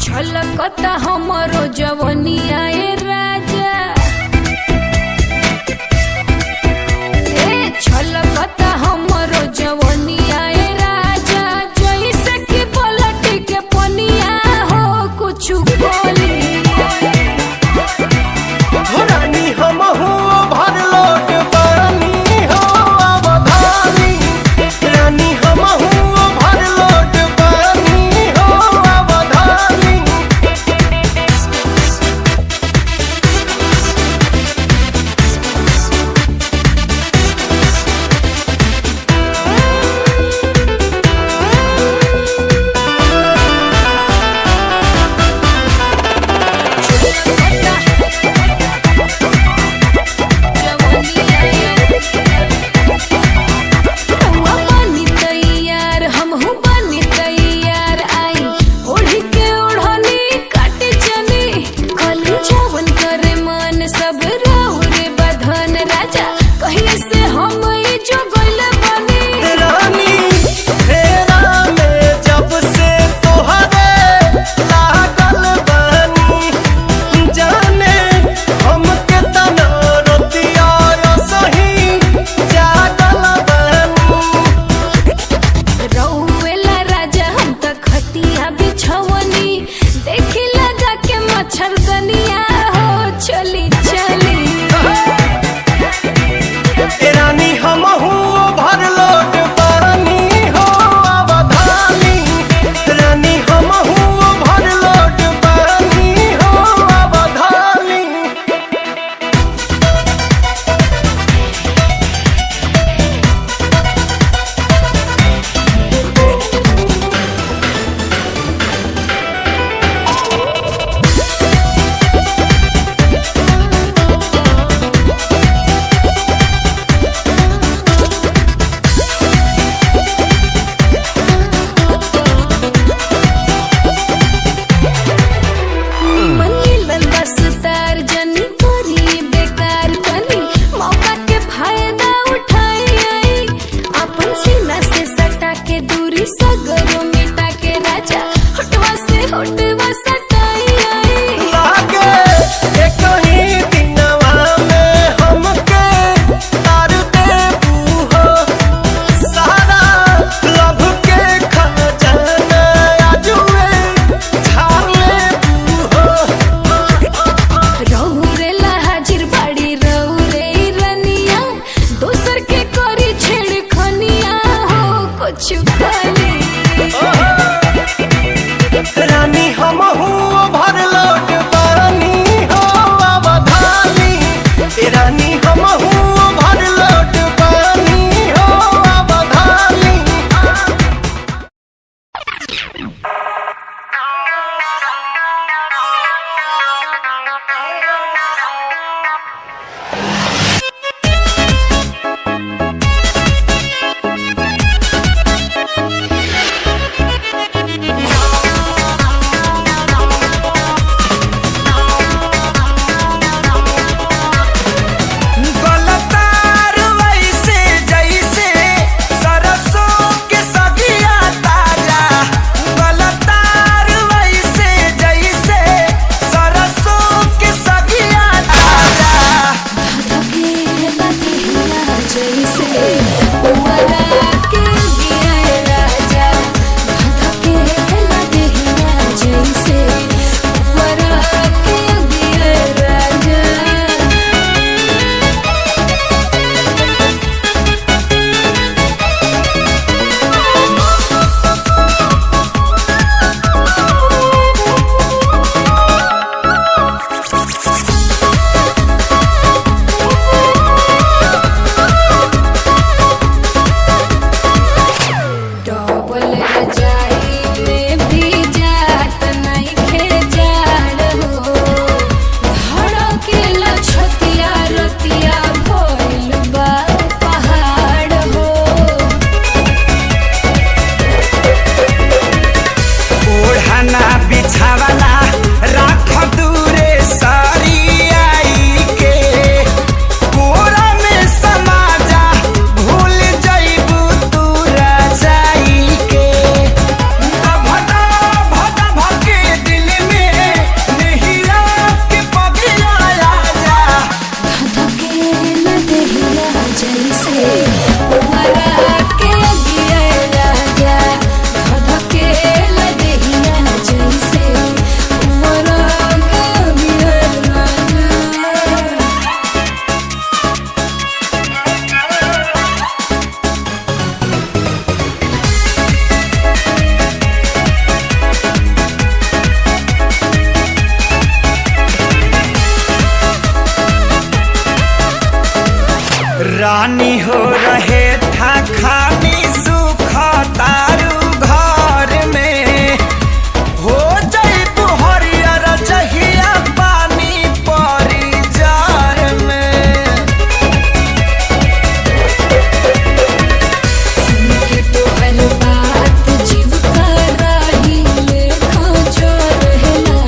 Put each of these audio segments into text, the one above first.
छलकता हमरो जवनिया ए राजा, छलकता हमरो जवनिया ए राजा, जैसे कि पलट के पनिया हो कुछ बोली। रानी हमहू भर लोट पानी हो अवधानी, रानी हमहू भर लोट पानी हो अवधानी। सब राहु रे बधन राजा, कहिए से हम जो गइल बनी। रानी फेरा में जब से तोहरे लागल बनी, जाने हमके तना रतिया सही जागल बनी। रउएला राजा हम त खटिया बिछवनी, देखी लगा के मच्छरदनिया हो चली चली। रानी हमहू भर लोट पानी हो अवधानी, रानी हमहू भर लोट पानी हो अवधानी। रानी हो रहे था खानी सुख तारू घर में हो जाई हरियर जहिया पानी परी जार में। सुन के तोहर बात जीव कराही लेखा जोरहेला,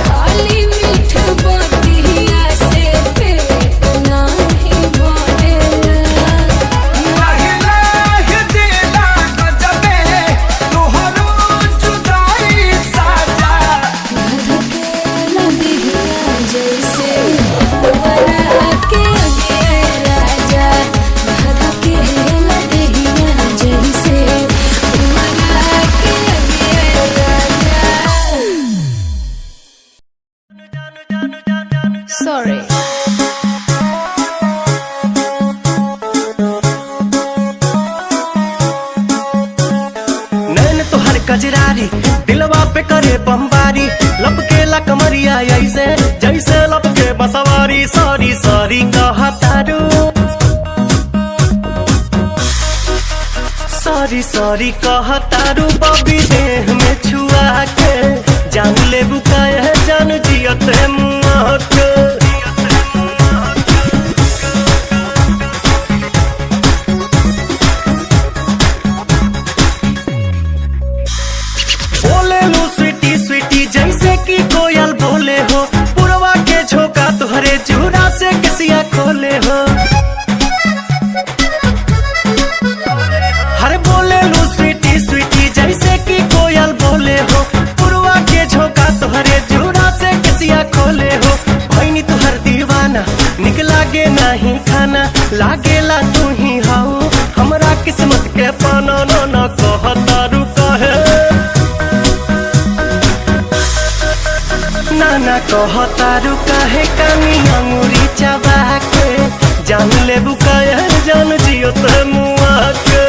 खाली मीठ बतिया से पेट नाही भरेला। धधकेला देहिया जैसे पुअरा के अगे राजा, धधकेला देहिया जैसे पुअरा के अगे राजा। Sorry. नैन तोहर कजरारी दिलवा पे करे बमबारी, लपके ला कमरिया ऐसे जैसे लपके बसवारी। सॉरी सॉरी कहतारू, सॉरी सॉरी कहतारू बबी देह में छुआ के जान ले बुकाए जान जियते मुआ के। बोले लो स्वीटी स्वीटी जैसे कि कोयल बोले हो, पुरवा के झोंका तुहरे चूड़ा से किसिया खोले हो। हर बोले लो स्वीटी स्वीटी जैसे कि कोयल बोले हो, पुरवा के झोंका तुहरे चूड़ा से किसिया खोले हो। भैनी तुहर दीवाना निक लागे नहीं खाना, लागेला तू ही हाउ हमरा किस्मत के पाना। न कहतारू कहे नाना कहतारू काहे कानी अंगूरी चबा के जान ले बुकाया जान जियो ते मुआ के।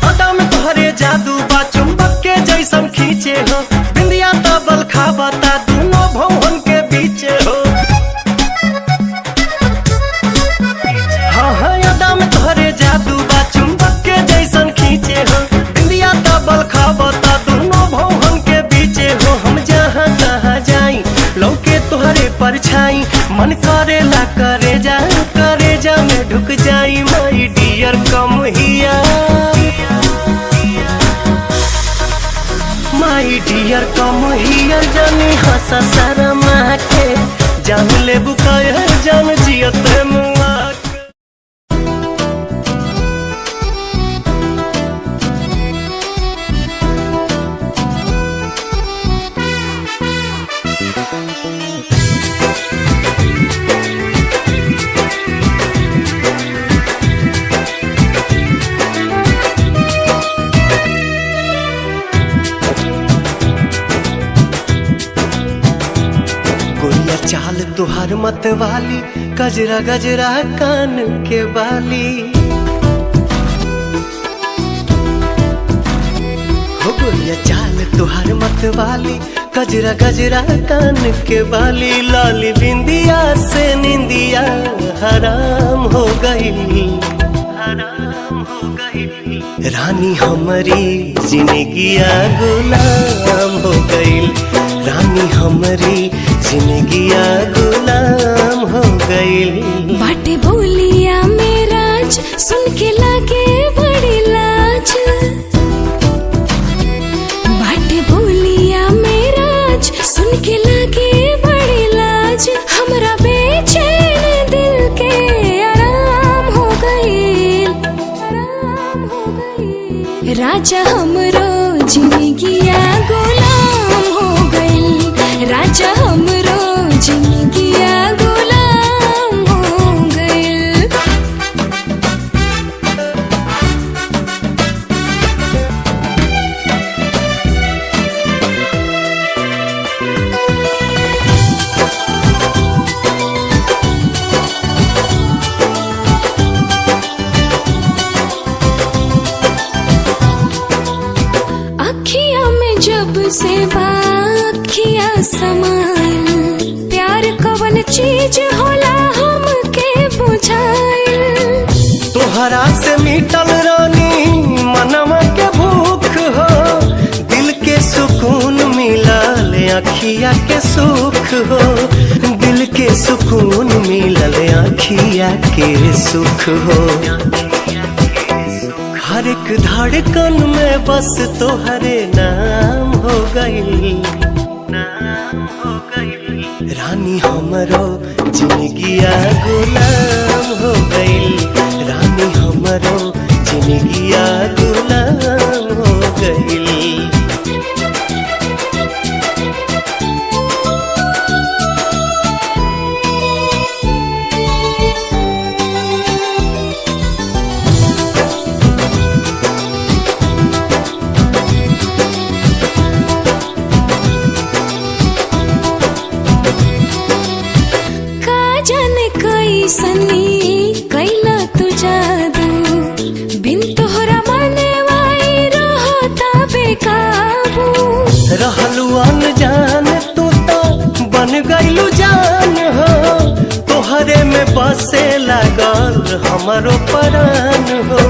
अदा में तोहरे जादू बा चुंबक के जैसन खींचे हो, बिंदिया तबल खाबता दोनों भवन के बीचे हो। हाँ हाँ अदा में तोहरे जादू बा चुंबक के जैसन खींचे हो, बिंदिया तबल खाबता दोनों भवन के बीचे हो। हम जहाँ तहाँ जाई लौके तोहरे परछाई, मन करेला करे जा में ढुक जाई। माई डियर कम हिया, माई डियर कम हियर जानी हंसा शर्मा के जान ले बुकाया जान जियते मुआ के। गोरिया चाल तुहार मत वाली, गजरा गजरा कान के बाली। हो गोरिया चाल तुहार मत वाली, गजरा गजरा कान के बाली। लाली बिंदिया से निंदिया हराम हो गई, हराम हो गई। रानी हमारी जिंदगिया गुलाम हो गई, रानी हमारी जिंदगिया गुलाम हो गई। बाटे बोलिया मेराज सुन के लागे बड़ी लाज, बाटे बोलिया मेराज सुन के लागे बड़ी लाज। हमरा बेचैन दिल के आराम हो गई, आराम हो गई। राजा हमरो जिंदगिया गुलाम हो गई, राजा हमरो जिंदगिया गुलाम हो गई। अखियां से बाखिया समाइल, प्यार कवन चीज होला हमके बुझाइल। तोहरा से मिटल रानी मनवा के भूख हो, दिल के सुकून मिलल अखिया के सुख हो, दिल के सुकून मिलल अखिया के सुख हो। हर एक धड़कन में बस तोहरे नाम हो गई, रानी हमरो जिंदगिया गुलाम हो गई, रानी हमरो जिंदगिया गुलाम हो गई। सनी कैला तू जादू, बिन तोहरा माने वाई रहता बेकाबू। रहलू अनजान तू तो बन गईलू जान हो, तोहरे में बसे लागल हमारो परान हो,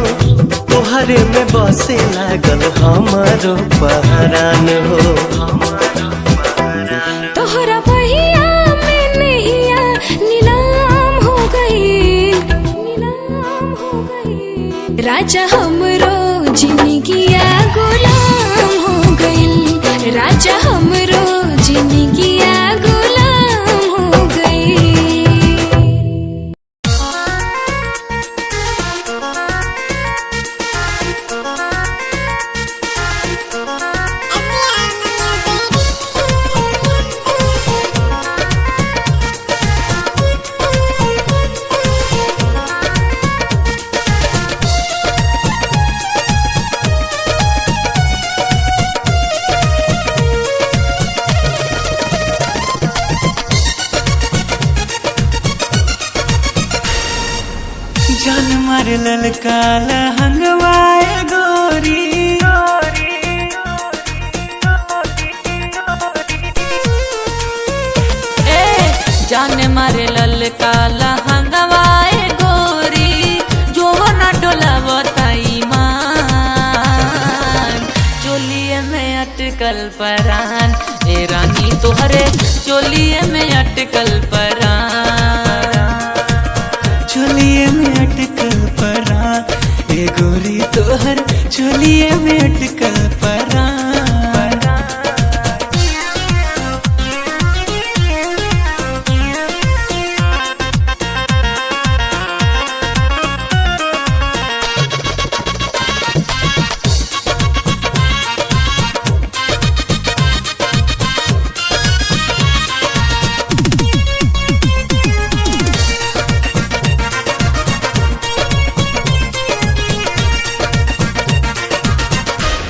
तोहरे में बसे लागल हमारो परान हो। तोहरा बहिया में नैया नीलाम हो गई, नीलाम हो गई। राजा हमरो जिंदगिया गुलाम हो गई, राजा हमरो जिंदगिया गुलाम हो गई। जान मार ललका लहंगवाए गोरी, जान मारे ललका लहंगवाए गोरी, जोवना डोलावताई मान, चोलिए में अटकल परान, ए रानी तोहरे चोलिए में अटकल परान, चोलिए में अटकल परान, ए गोरी तोहर चोलिए में अटकल परान।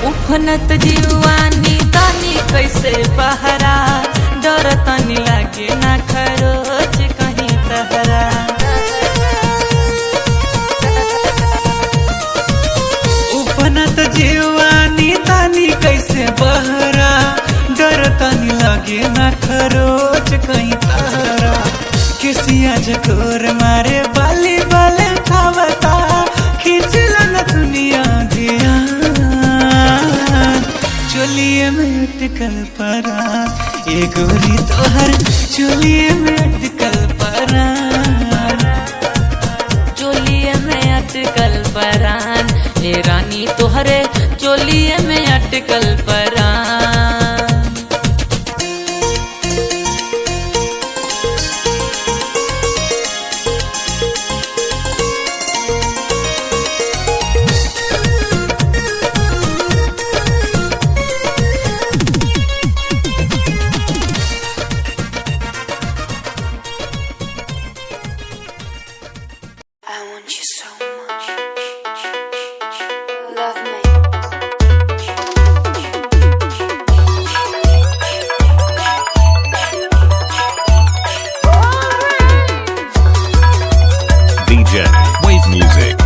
उफनत जीवानी तानी कैसे पहरा, डर तनी लागे ना खरोच कहीं तहरा। उफनत जीवानी तानी कैसे बहरा, डर तनी लागे ना खरोच कहीं तहरा। किसिया जकोर मारे बाली बाले खावता, खींचला न दुनिया दिया, चोलिए में अटकल परान, ए गोरी तोहर चोलिए में अटकल परान, चोलिए में अटकल परान, ए रानी तोहरे चोलिए में अटकल परान। Wave music.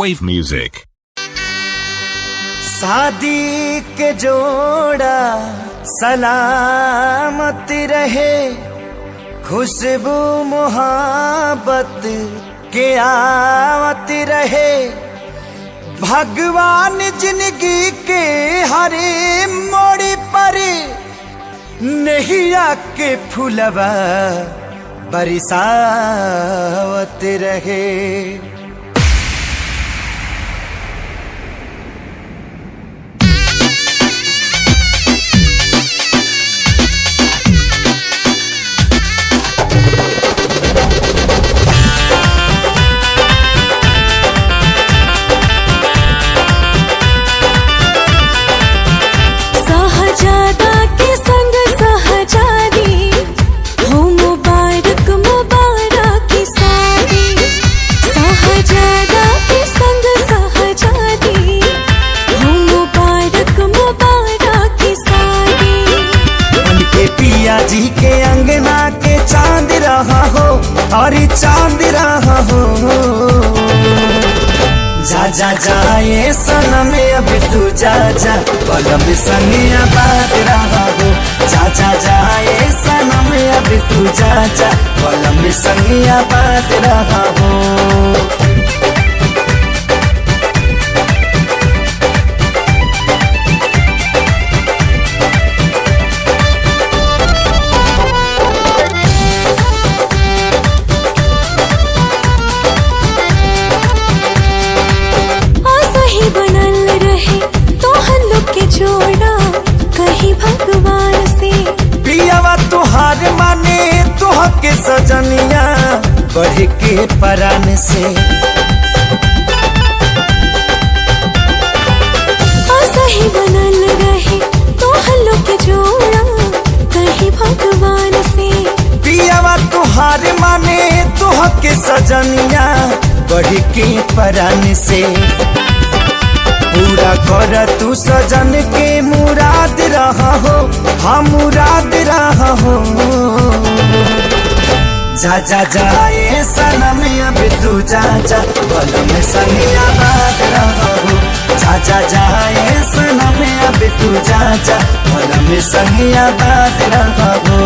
Wave music. शादी के जोड़ा सलामत रहे, खुशबू मोहब्बत के आवत रहे। भगवान जिंदगी के हरे मोड़ पर नैया के फूलवा बरसावत रहे। जी के अंगना के चांद रहा हो और चांद रहा हो। जा जा जाए सनम अब तू जा जा, कलम संगिया बात रहा हो। जा जा जाए सनम अब तू जा जा, कलम संगिया बात रहा हो। भगवान से पियावा तुहार माने तुह के सजनिया बढ़ के परान से। सही बनल रहे तो हल्लो के जोड़ा कहीं भगवान से। पियावा तुहार माने तुह के सजनिया बढ़ के परान से। पूरा कर तू सजन के मुराद रहा हो, हाँ मुराद रहा हो। जा जा जाए सनम अब तू जा जा, कलम संगिया बात रहा हो। जा जा जाए सनम अब तू जा जा, कलम संगिया बात रहा हो।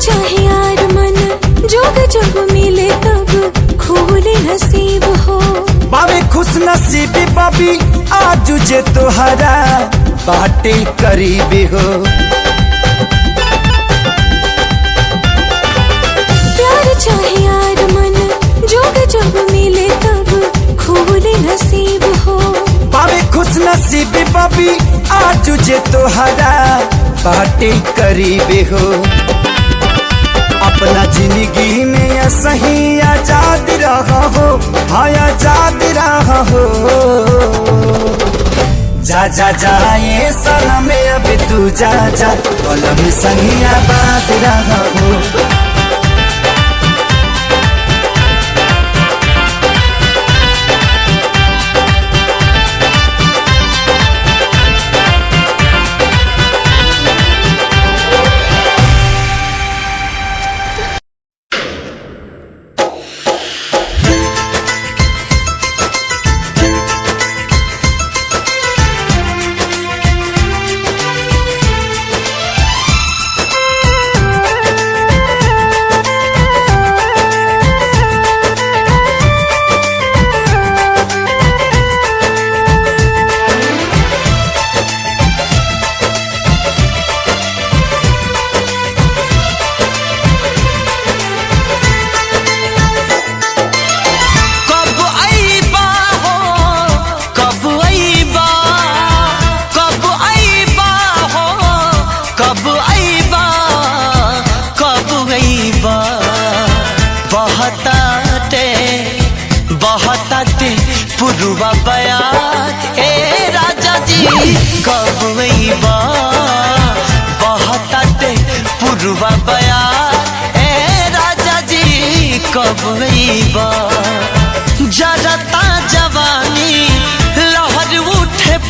चाहे यार मन जोग जब मिले तब खोले नसीब हो। बाबे खुश नसीबी बाबी आज जे तोहरा बाटे करीबी हो। प्यार चाहे यार मन जोग जब मिले तब खोले नसीब हो। बाबे खुश नसीबी बाबी आज जे तोहरा बाटे करीबी हो। अपना जिंदगी में सही आजाद रहा हो, हाँ आजाद रहा हो। जा जा जाए सनम अब तू जा जा, कलम संगिया बात रहा हो। बहताते पुरुवा बया ए राजा जी कब बा बहताते पुरुवा बया ए राजा जी कब बा।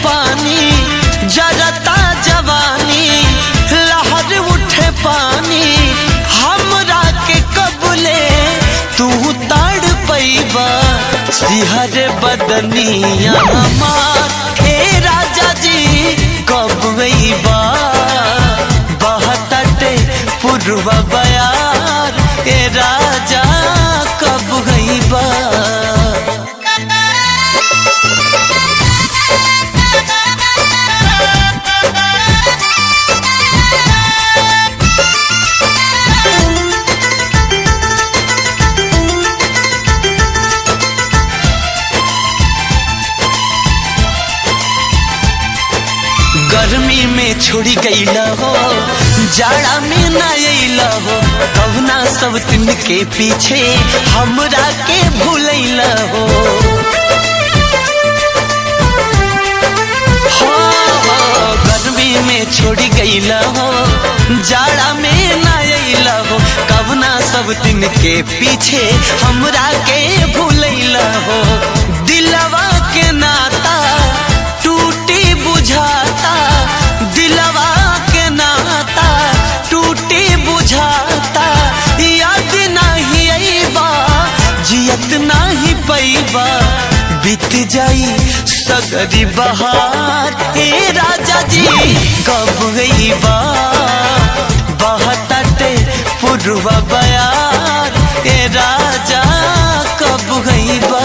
पानी जरता जवानी लहर उठे पानी हमरा के कबले तू ताड़ पैबा सिहर बदनिया हमार हे राजा जी कब अइबा बहतटे पुरवा बयार ए राजा कब अइबा गर्मी में छोड़ी गईला हो जाड़ा में न अइला हो कहुना सब दिन के पीछे हमरा के भूलैला हो गर्मी में छोड़ी गईला हो जाड़ा में न अइला हो कहुना सब दिन के पीछे हमरा के भूलैला हो दिलवा के नाता टूटी बुझाता दिलवा के नाता टूटी बुझाता याद नहीं अइबा जियत नहीं पैबा बीत जाई सगरी बहार हे राजा जी कब अइबा बहतटे पुरवा बयार हे राजा कब अइबा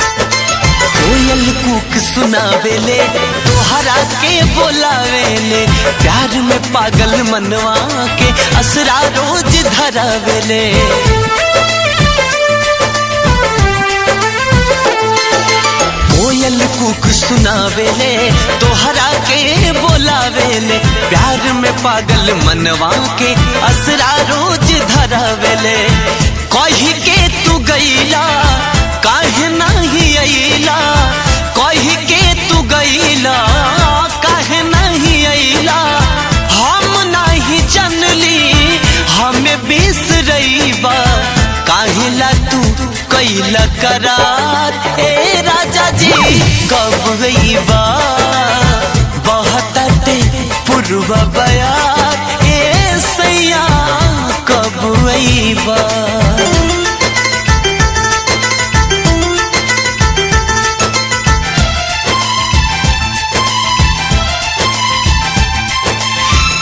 कोयल कूक सुनावेले तोहरा के बोलावेले प्यार में पागल मनवा के असरा रोज धरावेले कोयल कूक सुनावेले तोहरा के बोलावेले प्यार में पागल मनवा के असरा रोज धरावेले कही के तू गईला काहे नहीं अइला कही के तू गईला काहे नहीं अइला हम नहीं जानली हमें बिसरइबा काहेला तू कैला करार ए राजा जी कब अइबा बहतटे पुरवा बयार ए सैया कब अइबा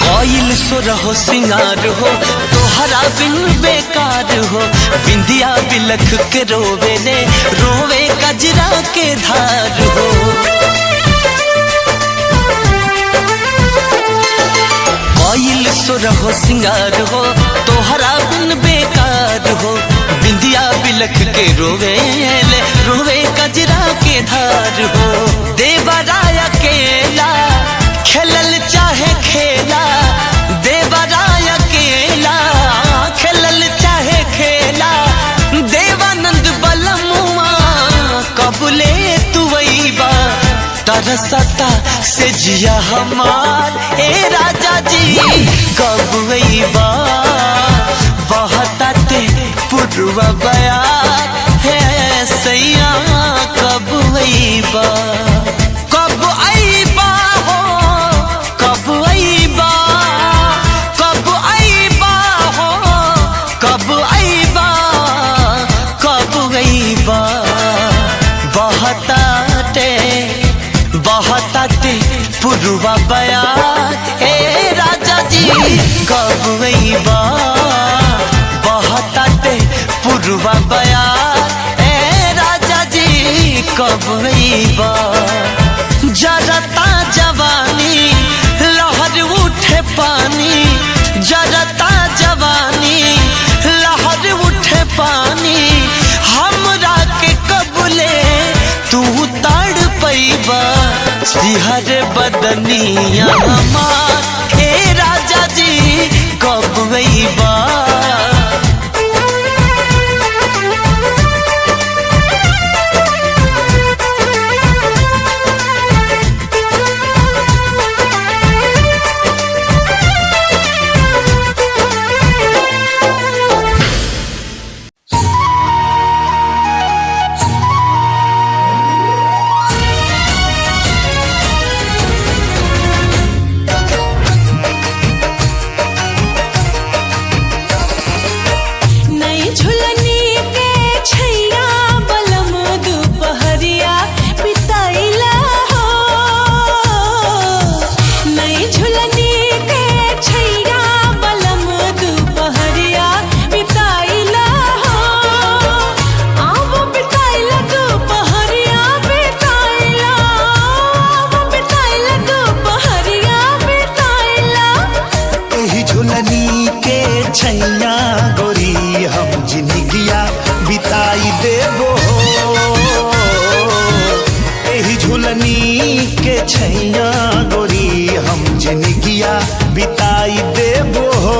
कोयल सुर हो सिंगार हो तोहरा बिन बेकार हो बिंदिया बिलख के रोवेले रोवे कजरा के धार हो कोयल सुर हो सिंगार हो तोहरा बिन बेकार हो बिंदिया बिलख के रोवेले रोवे कजरा के धार हो देवराय अकेला खेलल चाहे खेला देवराय अकेला खेलल चाहे खेला देवानंद बलमुआ कबले तू अइबा तरसता से जिया हमार ए राजा जी कब अइबा बहतटे पुरवा बयार है सैया कब अइबा कब अइबा हो कब अइबा कब अइबा हो कब अइबा कब अइबा बहतटे पुरवा बयार हे राजा जी कब अइबा बहतटे पुरवा बयार हे राजा जी कब अइबा जरता जवानी लहर उठे पानी जरता जवानी लहर उठे पानी हमरा के कबले तू ताड़ पैबा सिहर बदनिया हमार हे राजा जी कब अइबा छैया गोरी हम जिंदगिया बिताई देबो हो।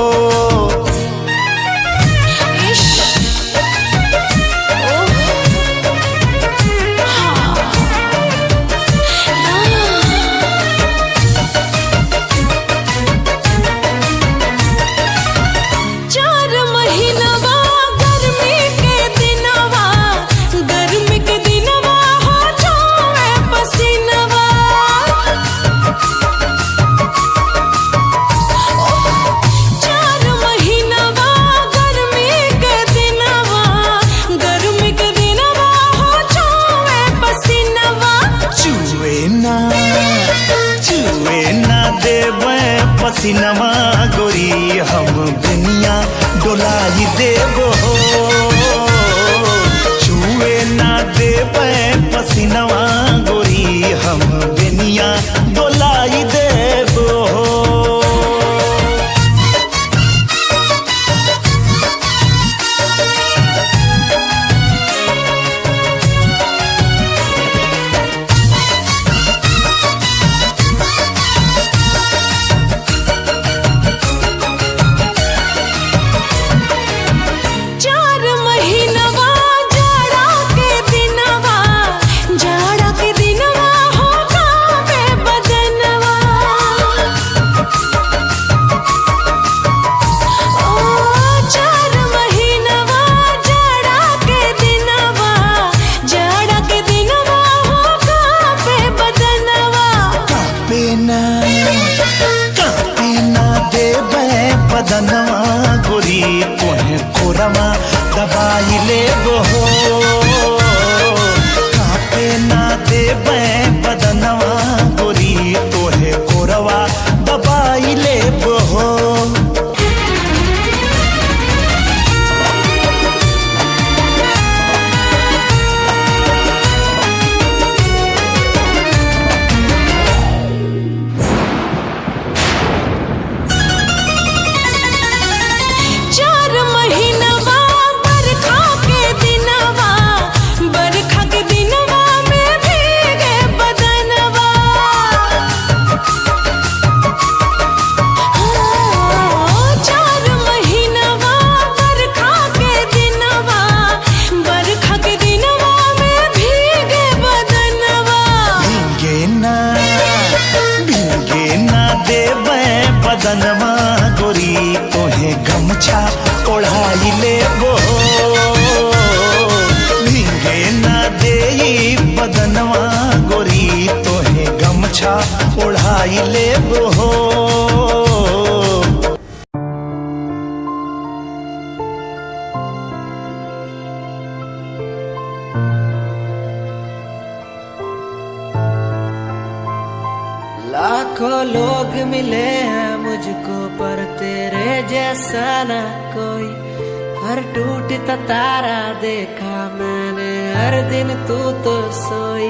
पसीनमा गोरी हम दुनिया डोलाई देबो हो। छुए ना देबे पसीनमा गोरी हम दुनिया डोलाई देबो हो। बदनवा गोरी तोहे कोरमा दबाई लेबो हो। कापे ना देबे बदनवा गोरी तोहे कोरवा दबाई लेबो हो। बदनमा गोरी तोहे गमछा ओढ़ाई लेबो हो। भीगे ना देई बदनवा गोरी तोहे गमछा ओढ़ाई लेबो हो। लाखों लोग मिले हैं मुझको पर तेरे जैसा ना कोई। हर टूटता तारा देखा मैंने हर दिन तू तो सोई।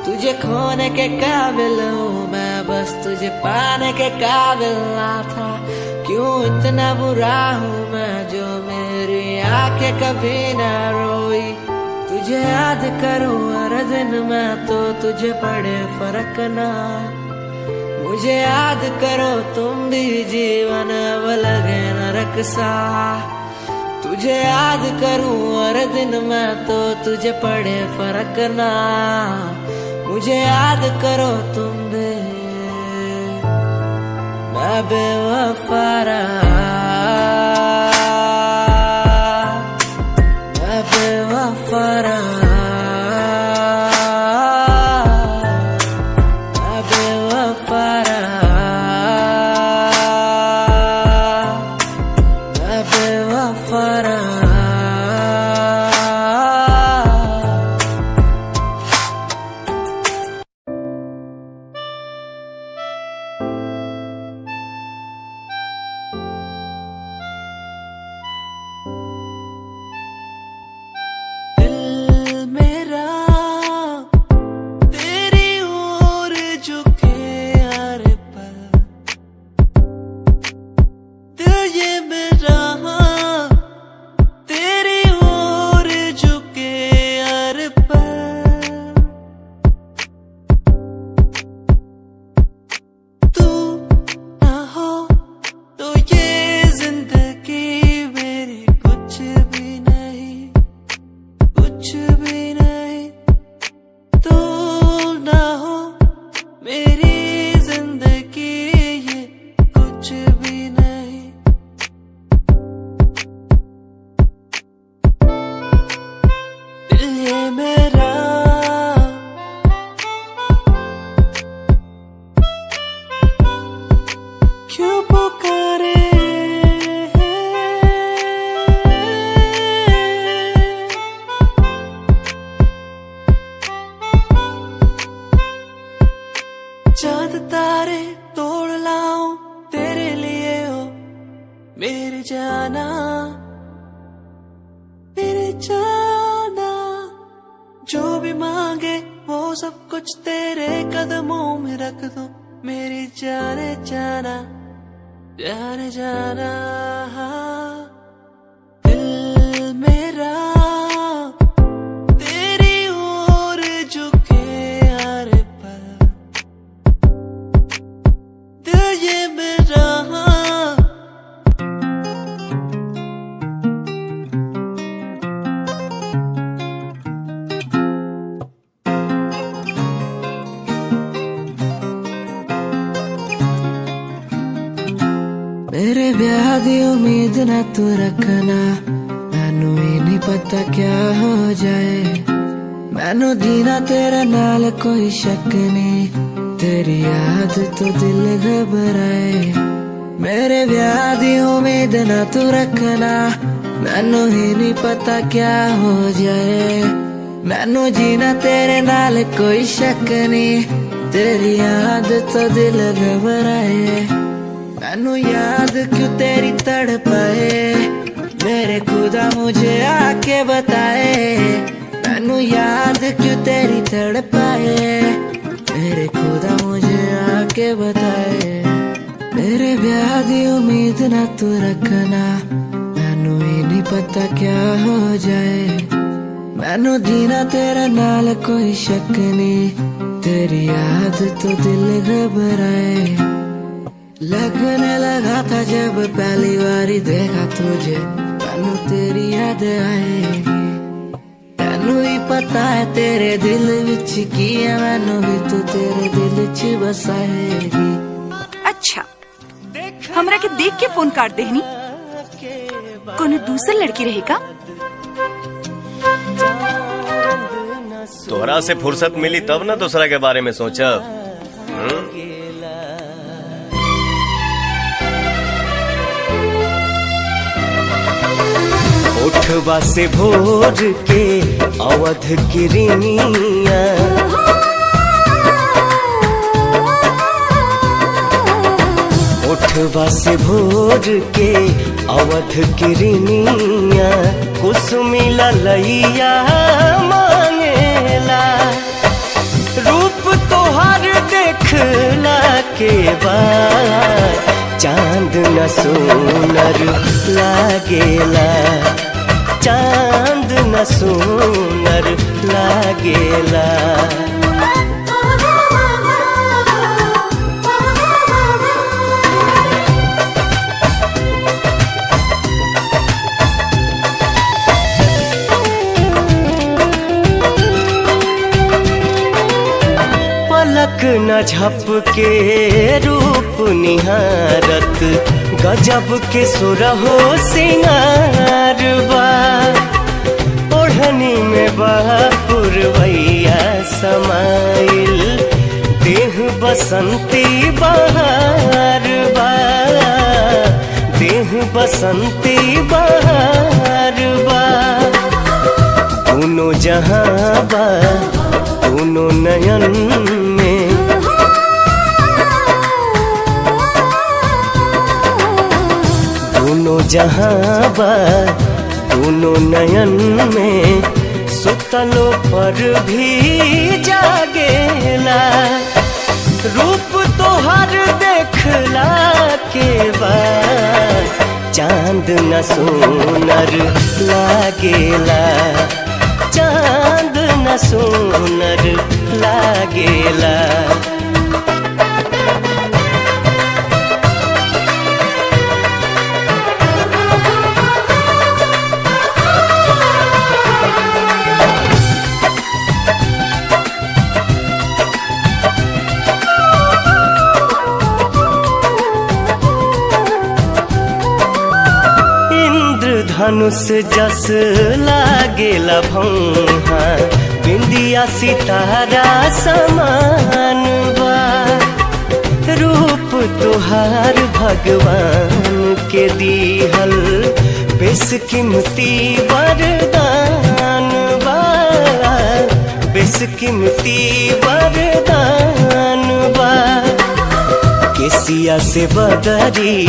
तुझे खोने के काबिल हूँ मैं बस तुझे पाने के काबिल ना था। क्यों इतना बुरा हूँ मैं जो मेरी आंखें कभी ना रोई। तुझे याद करूँ हर दिन मैं तो तुझे पड़े फर्क ना। मुझे याद करो तुम भी जीवन अब लगे नरक सा। तुझे याद करूं हर दिन मैं तो तुझे पड़े फर्क ना। मुझे याद करो तुम भी मैं बेवफा रहा। मैं बेवफा रहा। तारे तोड़ लाऊं तेरे लिए हो मेरी जाना, मेरी जाना। जो भी मांगे वो सब कुछ तेरे कदमों में रख दो मेरी जाने जाना, जाने जाना। दिल मेरा तेरी ओर झुके हर पल, दिल ये मेरा मेरे ब्याह दी उम्मीद ना तू रखना, मैनू ही नहीं पता क्या हो जाए। मैनू जीना तेरे नाल कोई शक नहीं, तेरी याद तो दिल घबराए। मेरे ब्याह दी उम्मीद ना तू रखना, मैनू ही नहीं पता क्या हो जाए। मैनू जीना तेरे नाल कोई शक नहीं, तेरी याद तो दिल घबराए। मैनू याद क्यों तेरी तड़पाए, मेरे खुदा मुझे आके बताए। मैनू याद क्यों तेरी तड़पाए, मेरे खुदा मुझे आके बताए। मेरे ब्याह दी उम्मीद ना तू रखना, मैनू ही नहीं पता क्या हो जाए। मैनू जीना तेरे नाल कोई शक नहीं, तेरी याद तो दिल घबराए। लगने लगा था जब पहली बारी देखा तुझे, मैनू तेरी याद आएगी। मैनू ही पता है तेरे दिल विच की है, मैनू भी तू तेरे दिल च बसाएगी। अच्छा, हमरा के देख के फोन काट देहनी, कोनो दूसर लड़की रहेगा? तोहरा से फुर्सत मिली तब ना दूसरा के बारे में सोचा। उठवा से भोर के अवध किरनिया, उठवा से भोर के अवध किरनिया, कुसुमी ललैया मांगेला। रूप तोहर देखला के बाद चांद न सोनर लागेला, चांद न सोनर लागेला। पलक न झपके रूप निहारत, गजब के सुरहो सिंगार बा। ओढ़नी में पुरवैया समाइल, देह बसंती बहार बा, देह बसंती बहार बा। दोनों जहां बा दोनों नयन में, दोनों जहां बा दोनों नयन में, सुतलो पर भी जागेला। रूप तोहर देखला के बाद चांद न सोनर लागेला, चांद न सोनर लागेला। धनुष जस लागेला भौहा, बिंदिया सितारा समान बा। रूप तुहार भगवान के दीहल, बेशकीमती वरदान बा, बेशकीमती वरदान बा। केसिया से बदरी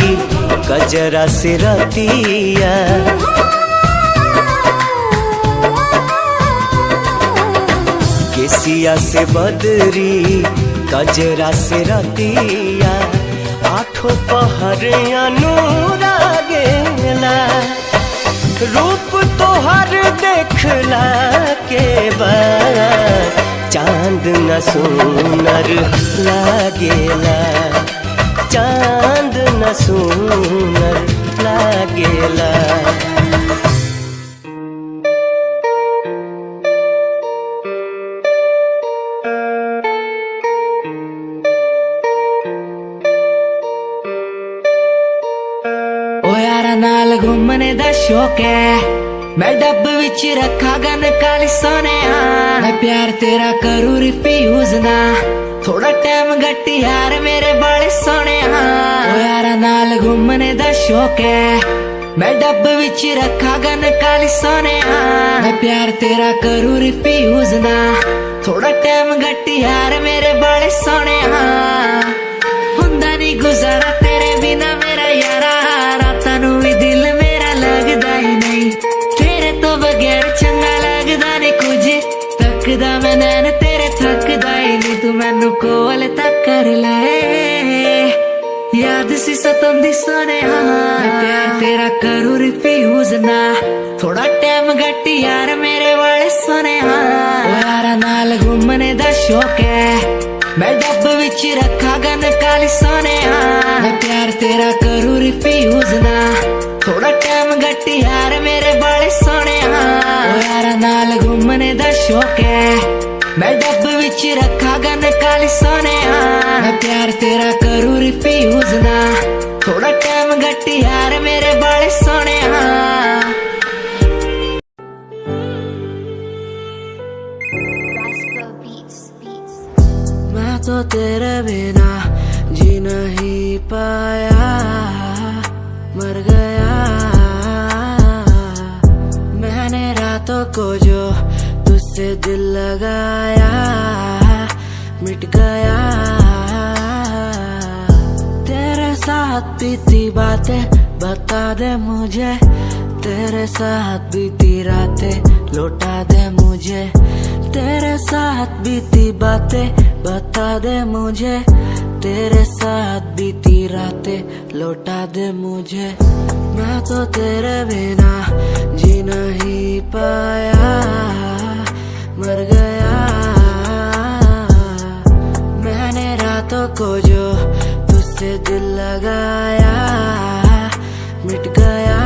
कजरा से रतिया केसिया से बदरी कजरा से रतिया आठों पहर अनुरागेला रूप तोहर देखला के बाद चांद न सुनर लागेला चांद न सुनर लागेला नाल घूमने दा शौक है मैं डब विच रखा गन काली सोने मैं प्यार तेरा करूँ रिफ्यूज ना थोड़ा टाइम गट्टी यार मेरे बड़े सोने ओ यारा नाल घूमने दा शौक है मैं डब विच रखा गन काली सोने मैं प्यार तेरा करूँ रिफ्यूज ना थोड़ा टाइम गट्टी यार मेरे बड़े सोने हुंदा नहीं गुजारा तेरे बिना मेरा यारा रातां भी दिल मेरा लगदा ही नहीं तेरे तो बगैर चंगा लगदा नहीं कुछ तकदा मैं नैन तेरे थकदा ही नहीं तू मैनू कोल तक कर ले याद सी सतंदी सोने मैं प्यार तेरा करूँ रिफ्यूज ना थोड़ा टाइम गट्टी यार मेरे वाले सोने यारा नाल घूमने दा शौक है मैं डब विच रखा गन काली सोने मैं प्यार तेरा करूँ रिफ्यूज ना थोड़ा टाइम गट्टी यार मेरे बड़े सोने यारा नाल घूमने दा शौक है मैं डब विच रखा गन काली सोने मैं प्यार तेरा करूँ रिफ्यूज ना थोड़ा टाइम गट्टी यार मेरे बड़े सोने मैं तो तेरे बिना जी नहीं पाया मर गया मैंने रातों को जो तुझसे दिल लगाया मिट गया तेरे साथ बीती बातें बता दे मुझे तेरे साथ बीती रातें लौटा दे मुझे तेरे साथ बीती बातें बता दे मुझे तेरे साथ बीती रातें लौटा दे मुझे मैं तो तेरे बिना जी नहीं पाया मर गया मैंने रातों को जो तुझसे दिल लगाया मिट गया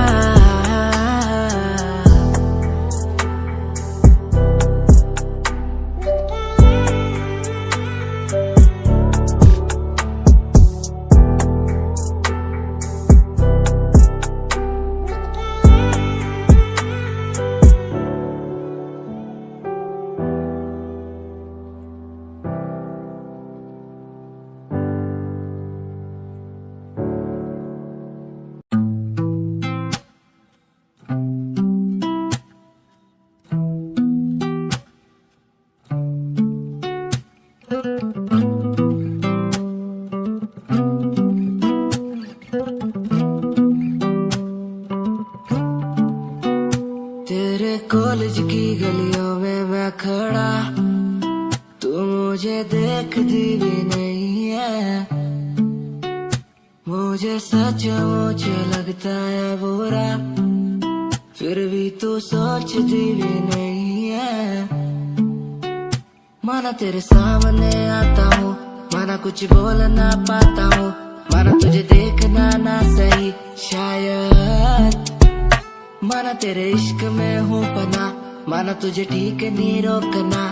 तेरे कॉलेज की गलियों में मैं खड़ा तू मुझे देखती भी नहीं है मुझे सचमुच लगता है बुरा फिर भी तू सोचती भी नहीं है माना तेरे सामने आता हूँ माना कुछ बोल ना पाता हूँ माना तुझे देखना ना सही शायद माना तेरे इश्क में हूँ पना माना तुझे ठीक नहीं रोकना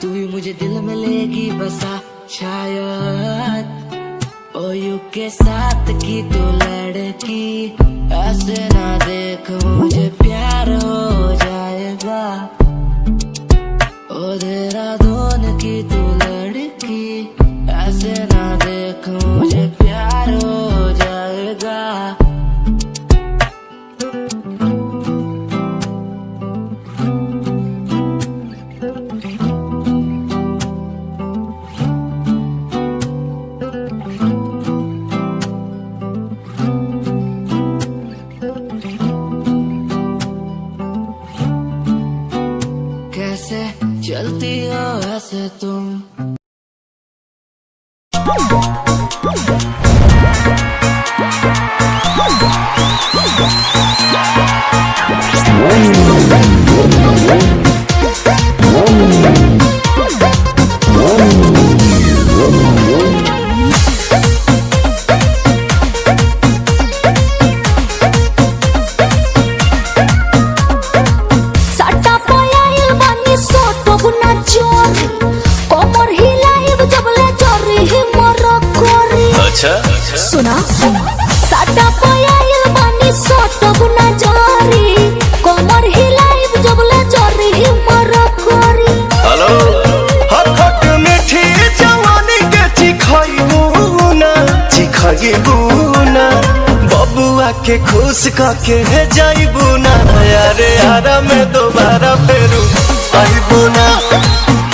तू भी मुझे दिल में लेगी बसा शायद ओ यू के साथ की तू लड़की ऐसे ना देख मुझे प्यार हो जाएगा ओ देहरादून की तू लड़की ऐसे ना देख मुझे प्यार हो जाएगा जियो ऐसे तुम। साटा पयाइल बानी सोटो गुना चोरी कोमर हिलाइब जबले चोरी ही मोर कोरी। अच्छा सुना साटा पयाइल बानी सोटो गुना चोरी कोमर हिलाइब जबले चोरी ही मोर कोरी। हेलो हखट मीठी जवानी के चिखाइबू ना बबुआ के खुश करके जाइबू ना यारे यारा में दोबारा फेरू आइबू ना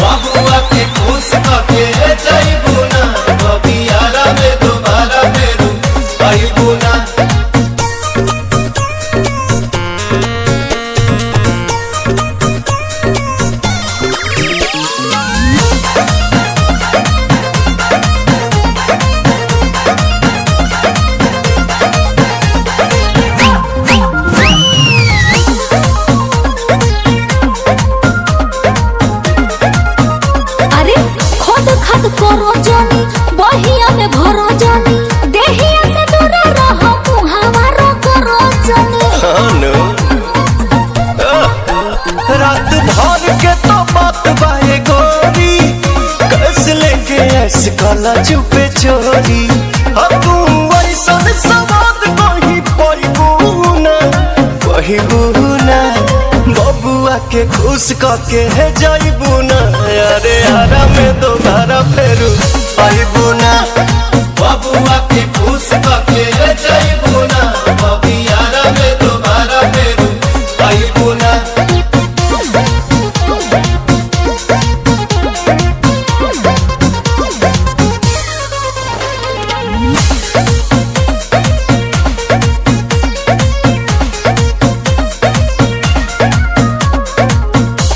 बबुआ के खुश करके जाइबू ना बबी यारा में दोबारा फेरू आइबू ना। अरे खुद खद करो जानी बहिया में भरो जानी देहिया से दूर रहो मुहावरो करो जानी। रात भर के तो बात बाए गोरी कैसे लेके ऐसे काला चुपे चोरी अब तू ऐसा सवाद कही ना बबुआ के खुश करके है जाइबू ना यारे यारा में दोबारा फेरू आइबू ना बबुआ के खुश करके है जाइबू ना बबी यारा में दोबारा फेरू आइबू ना।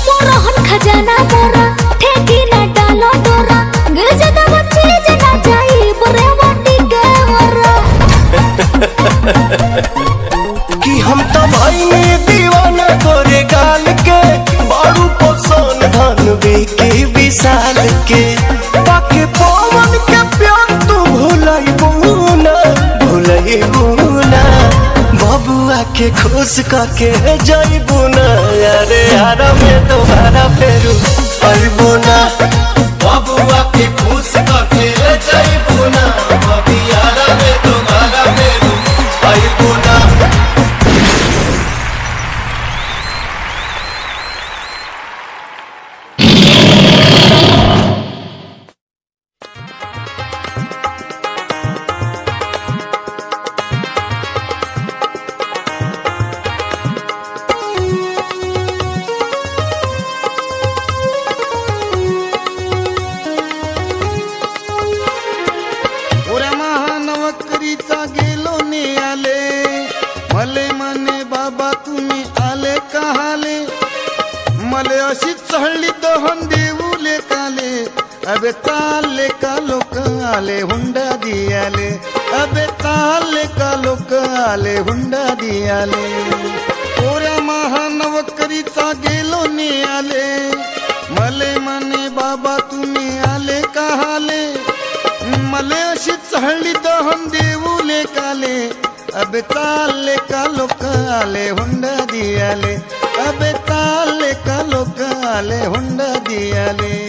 मोरहन खजाना मोरा ठेकी ना डालो डोरा गिरजदा बच्चे जना जाई बरे वाटी के मोरा। कि हम तो भाई में दीवाना तोरे गाल के बारू पोसन धन के विशाल के ताके पवन के प्यार तू भुलाइबू ना बबुआ के खुश करके जाइबू ना यारे यारा में दोबारा फेरू आइबू ना बबुआ के खुश करके जाइबू ना बबी यारा में दोबारा फेरू आइबू ना। ओऱ्या महानवकरीचा गेलो ने आले मले मने बाबा तुम्ही आले कहाले मले अशी चहळली दहन देऊले काले अबे ताले का लोक आले हुंडा दियाले अबे ताले का लोक आले हुंडा दियाले। ओऱ्या महानवकरीचा गेलो ने आले मले मने बाबा तुम्ही आले कहाले मले अशी चहळली दहन देऊले काले अबे ताले का लोक आले हुंडा दियाले अबे ताले का लोक आले हुंडा दियाले।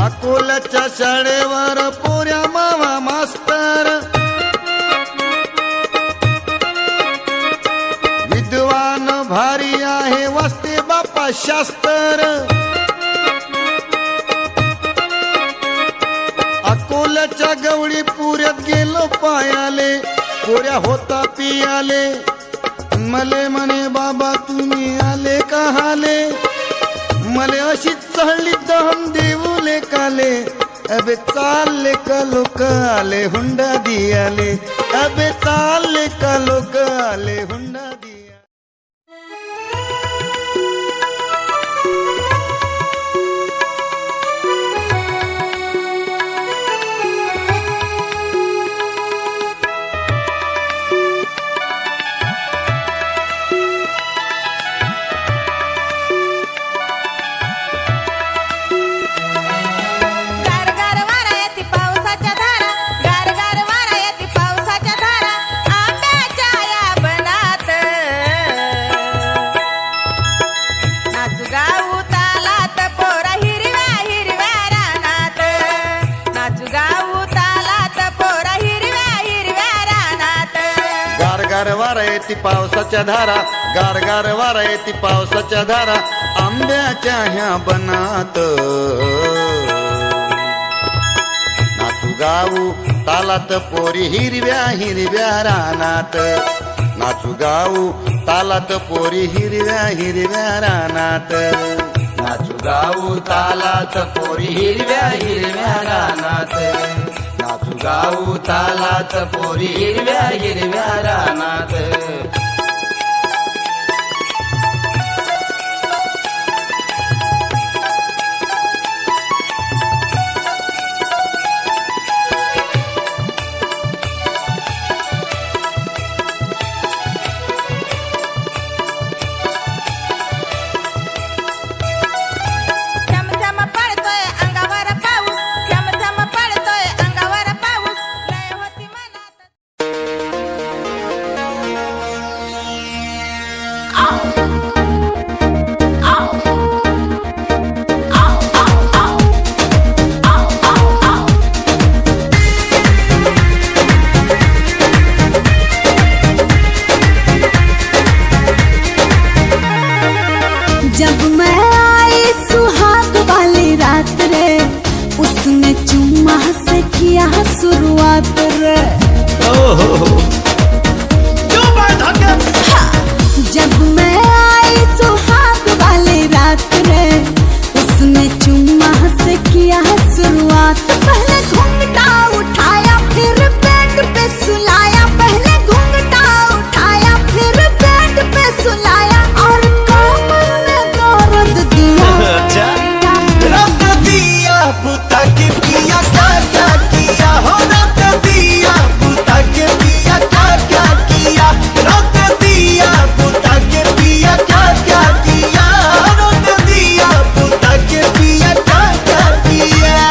अकोल्याच्या शाळेवर पोऱ्या मावा मास्तर विद्वान भारी आहे वाचते बापा शास्त्र। अकोल्याच्या गवळी पुऱ्यात गेलो पायाले पोऱ्या होता पियाले मले म्हणे बाबा तुम्ही आले कहाले मले अशीच चढली दहन देऊले काले अबे चालले का लोक आले हुंडा दियाले अबे चालले का लोक आले हुंडा दिया गारगार येती पावसाच्या धारा गारगार वारा येती पावसाच्या धारा आंब्याच्या ह्या बनात नाचू गाऊ तालात पोरी हिरव्या हिरव्या रानात नाचू गाऊ तालात पोरी हिरव्या हिरव्या रानात नाचू गाऊ तालात पोरी हिरव्या हिरव्या रानात नाचू गाऊ तालात पोरी हिरव्या हिरव्या रानात जब मैं आई सुहाग वाली रात रे उसने चुम्मा से किया शुरुआत रे जब मैं आई सुहाग वाली रात रे उसने चुम्मा से किया शुरुआत पहले घूंघटा उठाया फिर बेड पे सुलाया पहले घूंघटा उठाया फिर बेड पे सुलाया और बुता के पिया क्या क्या किया हो रख दिया बुता के पिया क्या क्या किया रख दिया बुता के पिया क्या क्या किया रख दिया बुता के पिया क्या क्या किया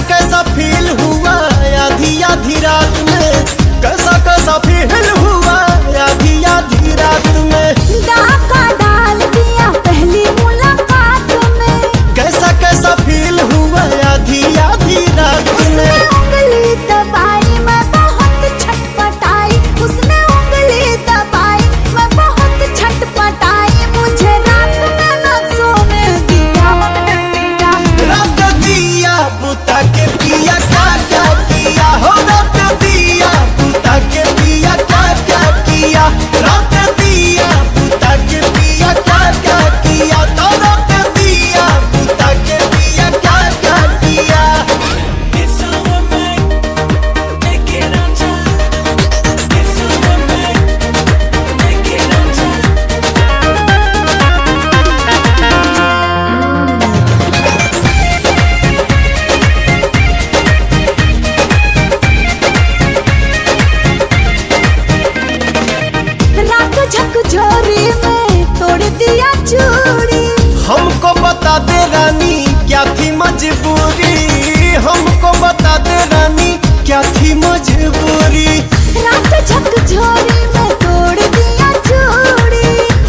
कैसा फील हुआ आधी रात में कैसा फील हुआ आधी रात में डाका डाल दिया पहली मुलाकात में कैसा फील हुआ आधी रात में उंगली दबाई मैं बहुत छटपटाई उसने उंगली दबाई मैं बहुत छटपटाई मुझे रात में न सोने दिया रख दिया बुता के पिया क्या क्या किया हो रख दिया बुता के पिया क्या क्या किया रख दिया बुता के पिया क्या क्या किया तो रख दिया बुता के पिया क्या क्या किया रात झकझोरी में तोड़ दिया चूड़ी हमको बता दे रानी क्या थी मजबूरी हमको बता दे रानी क्या थी मजबूरी रात झकझोरी में तोड़ दिया चूड़ी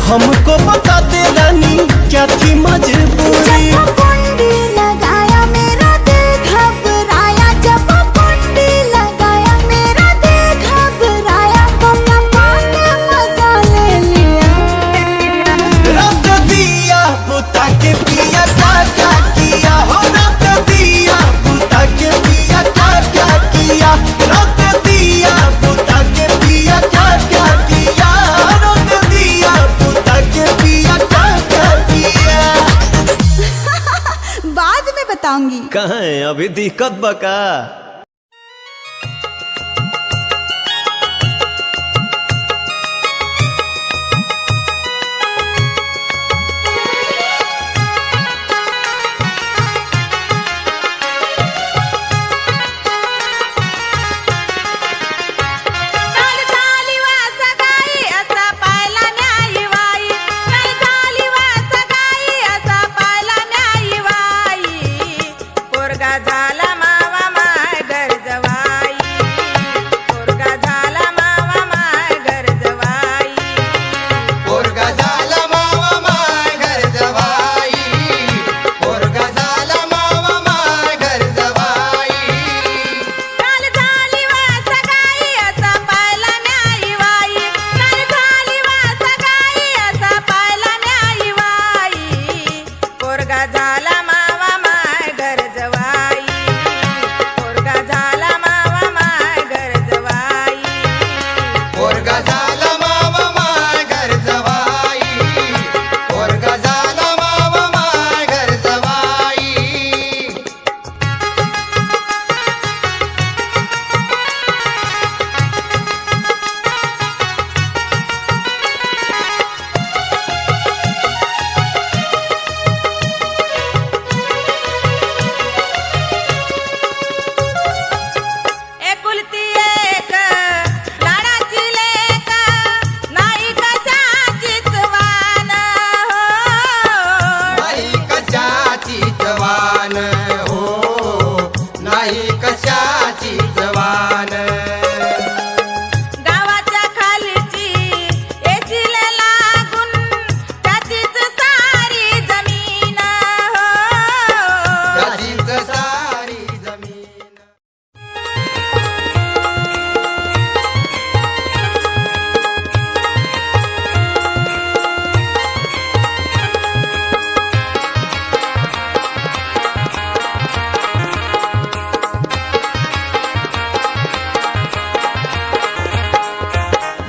हमको बता दे रानी क्या थी मजबूरी जब कुंडी लगाया मेरा दिल घबराया जब कुंडी लगाया मेरा दिल घबराया तुम अभी दिक्कत बका।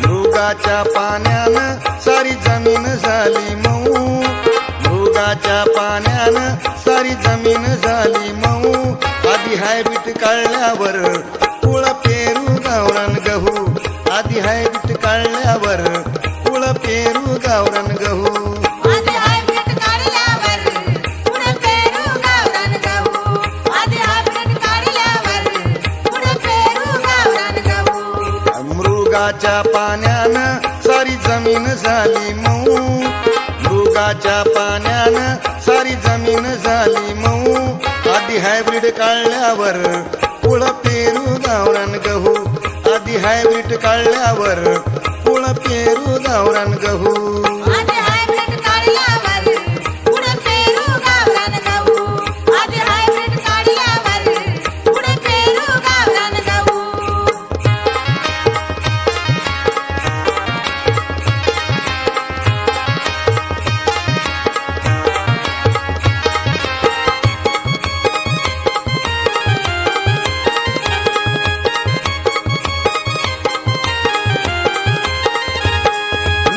मृगाच्या पाण्यानं सारी जमीन झाली मऊ, मृगाच्या पाण्यानं सारी जमीन झाली मऊ. आधी हायब्रीड काढल्यावर कुळ पेरू गावरान गहू, आधी हायब्रीड काढल्यावर कुळ पेरू गावरान गहू. मृगाच्या पाण्यानं सारी जमीन झाली मऊ, मृगाच्या पाण्यानं सारी जमीन झाली मऊ. आधी हायब्रीड काढल्यावर कुळ पेरू गावरान गहू, आधी हायब्रीड काढल्यावर कुळ पेरू गावरान गहू.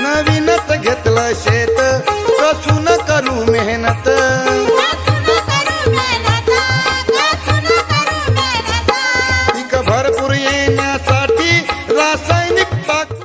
नवीनच घेतलं शेत कसून करू मेहनत, पीक भरपूर येण्यासाठी रासायनिक पाक.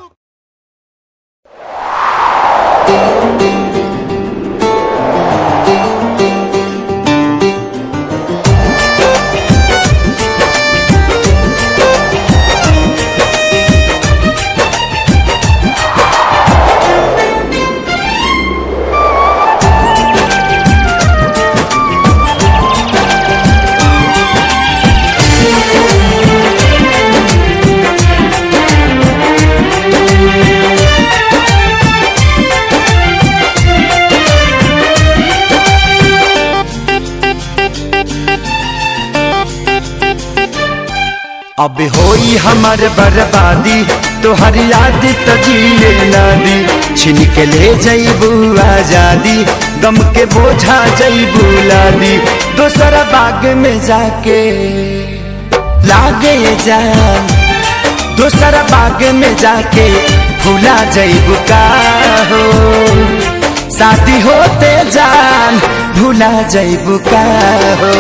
अब होई हमार बर्बादी तोहर याद तजीले नादी, छिन के ले जईबू आजादी गम के बोझा जईबू लादी. दोसरा बाग में जाके लागे जान, दोसरा बाग में जाके भूला जईबू का हो. शादी होते जान भूला जईबू का हो.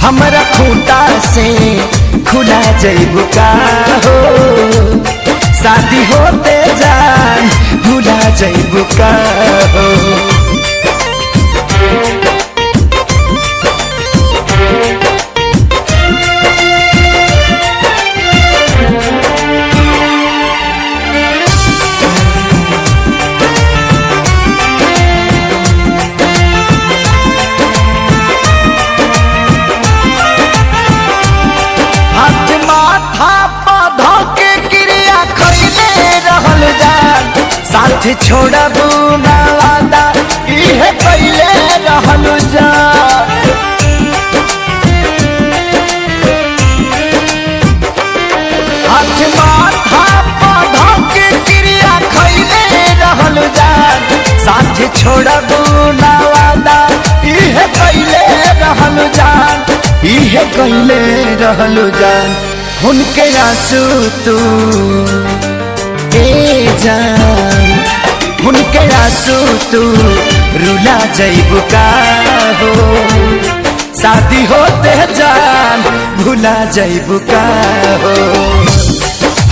हमरा खूंटा से खुला जइबू का हो शादी होते जान भुला जइबू का हो साथ छोड़बू ना वादा इहे पहले रहल जा हाथ माथा पौधा के क्रिया खैले रहल जा साथ छोड़बू ना वादा इहे पहले रहल जा इहे पहले रहल जा उनके आंसू तू जान उनके आंसू तू रुला जइबू का हो शादी होते जान भुला जइबू का हो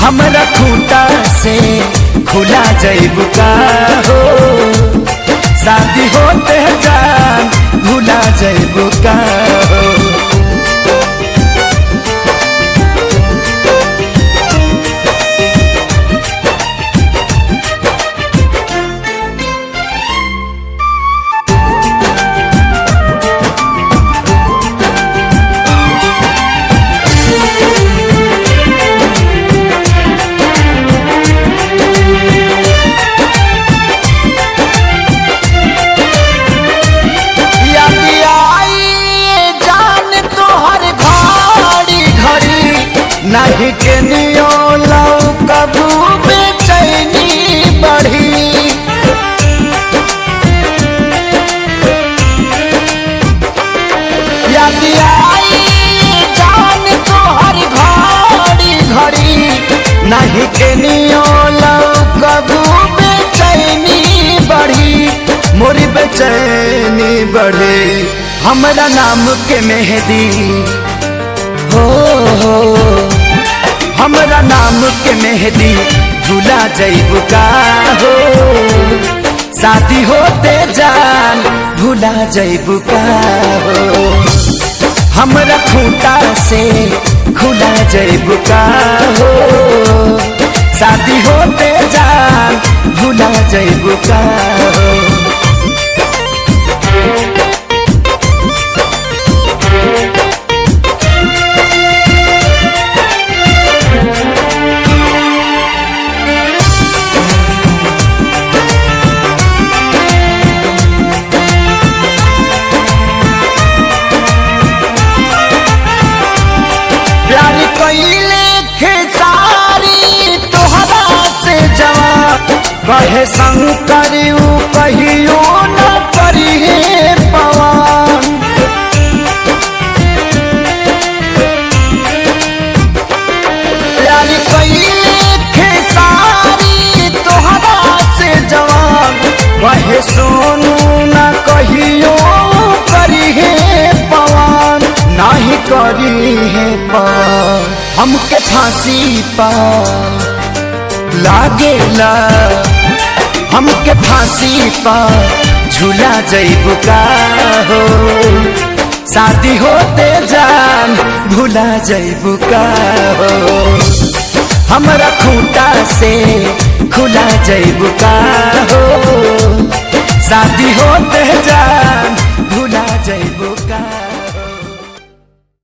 हमरा खूंटा से खुला जइबू का हो शादी होते जान भुला जइबू का हो नहीं के नियो लौ कबू बेचैनी बढ़ी याद आई जान तोहर घड़ी घड़ी नहीं के नियो लौ कबू बेचैनी बढ़ी मोरी बेचैनी बढ़ी हमरा नाम के मेहंदी हो हमरा नाम के मेहंदी भुला जइबू का हो शादी होते जान भुला जइबू का हो हमरा खूंटा से खुला जइबू का हो शादी होते जान भुला जइबू का हो कहे शंकर कहियो न करिए पवन प्यारी कइले खेसारी तोहरा से जवान कहे सोनू न कहियो करिए पवन नहीं करिए पवन हमके फांसी पा लागेला हमके फांसी पा झूला जइबू का हो शादी होते जान भुला जइबू का हो हमरा खूंटा से खुला जइबू का हो शादी होते जान भुला जइबू का